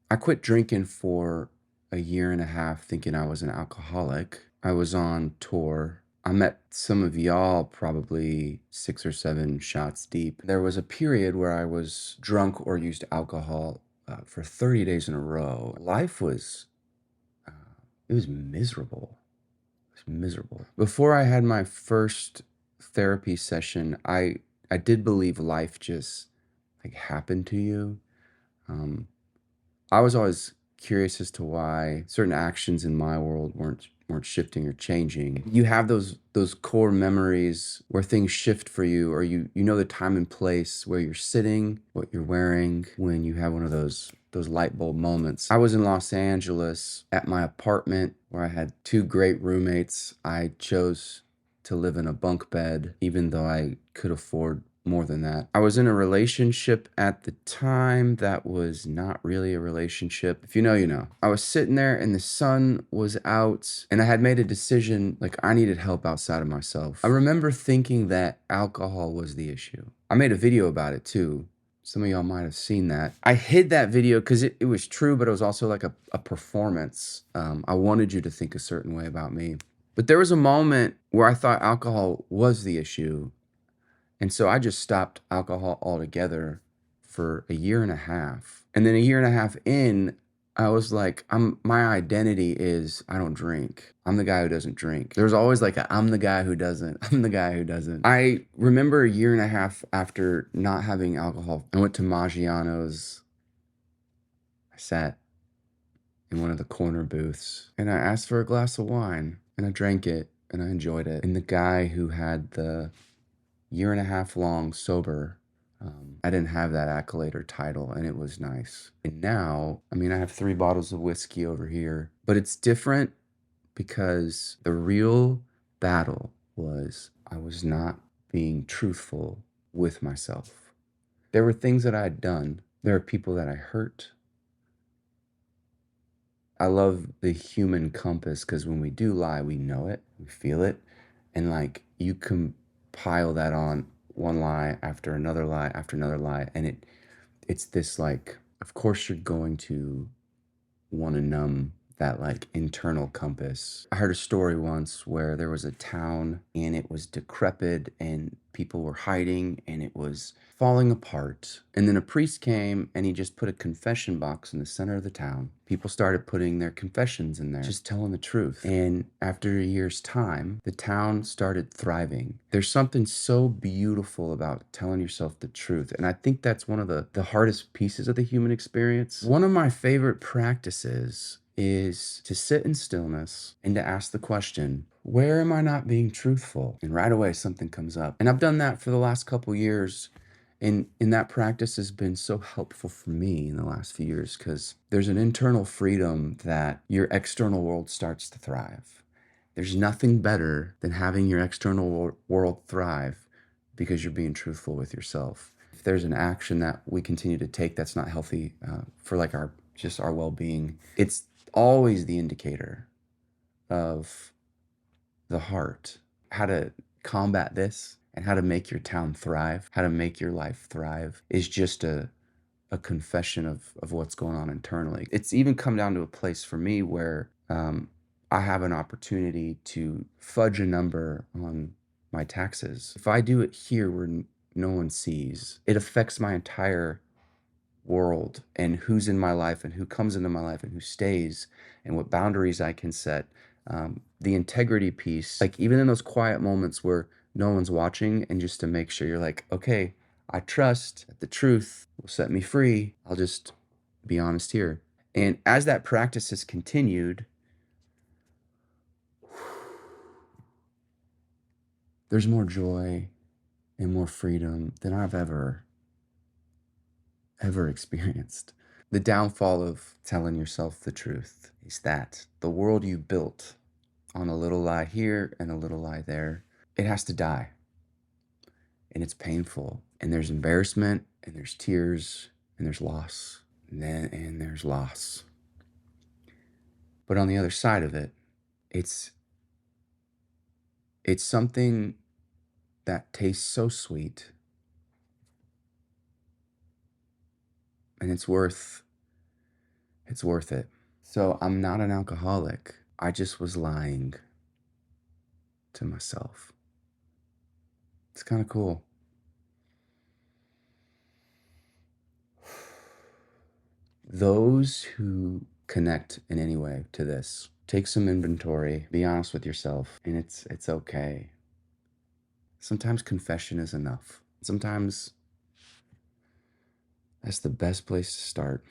I quit drinking for a year and a half thinking I was an alcoholic. I was on tour. I met some of y'all probably 6 or 7 shots deep. There was a period where I was drunk or used alcohol for 30 days in a row. Life was, uh, it was miserable. It was miserable. Before I had my first therapy session, I did believe life just like happened to you. Um, I was always curious as to why certain actions in my world weren't shifting or changing. You have those core memories where things shift for you, or you know the time and place where you're sitting, what you're wearing when you have one of those light bulb moments. I was in Los Angeles at my apartment where I had 2 great roommates. I chose to live in a bunk bed, even though I could afford more than that. I was in a relationship at the time that was not really a relationship. If you know, you know. I was sitting there and the sun was out and I had made a decision, like I needed help outside of myself. I remember thinking that alcohol was the issue. I made a video about it too. Some of y'all might have seen that. I hid that video because it was true, but it was also like a performance. I wanted you to think a certain way about me. But there was a moment where I thought alcohol was the issue. And so I just stopped alcohol altogether for a year and a half. And then a year and a half in, I was like, my identity is I don't drink. I'm the guy who doesn't drink. There's always like I'm the guy who doesn't. I'm the guy who doesn't. I remember a year and a half after not having alcohol, I went to Maggiano's. I sat in one of the corner booths and I asked for a glass of wine and I drank it and I enjoyed it. And the guy who had the year and a half long sober, I didn't have that accolade or title, and it was nice. And now, I mean, I have 3 bottles of whiskey over here, but it's different because the real battle was I was not being truthful with myself. There were things that I had done. There are people that I hurt. I love the human compass because when we do lie, we know it, we feel it, and like you can pile that on one lie after another lie after another lie, and it's this like, of course you're going to want to numb that like internal compass. I heard a story once where there was a town and it was decrepit and people were hiding and it was falling apart. And then a priest came and he just put a confession box in the center of the town. People started putting their confessions in there, just telling the truth. And after a year's time, the town started thriving. There's something so beautiful about telling yourself the truth. And I think that's one of the hardest pieces of the human experience. One of my favorite practices is to sit in stillness and to ask the question, where am I not being truthful? And right away something comes up. And I've done that for the last couple years. And that practice has been so helpful for me in the last few years because there's an internal freedom that your external world starts to thrive. There's nothing better than having your external world thrive because you're being truthful with yourself. If there's an action that we continue to take that's not healthy for like our well-being, it's always the indicator of the heart. How to combat this and how to make your town thrive, how to make your life thrive is just a confession of what's going on internally. It's even come down to a place for me where I have an opportunity to fudge a number on my taxes. If I do it here where no one sees, it affects my entire world and who's in my life and who comes into my life and who stays and what boundaries I can set. The integrity piece, like even in those quiet moments where no one's watching, and just to make sure you're like, okay, I trust that the truth will set me free. I'll just be honest here. And as that practice has continued, there's more joy and more freedom than I've ever experienced. The downfall of telling yourself the truth is that the world you built on a little lie here and a little lie there, it has to die. And it's painful. And there's embarrassment, and there's tears, and there's loss, and there's loss. But on the other side of it, it's something that tastes so sweet, and it's worth It's worth it. So I'm not an alcoholic. I just was lying to myself. It's kind of cool. Those who connect in any way to this, take some inventory, be honest with yourself, and it's okay. Sometimes confession is enough. Sometimes that's the best place to start.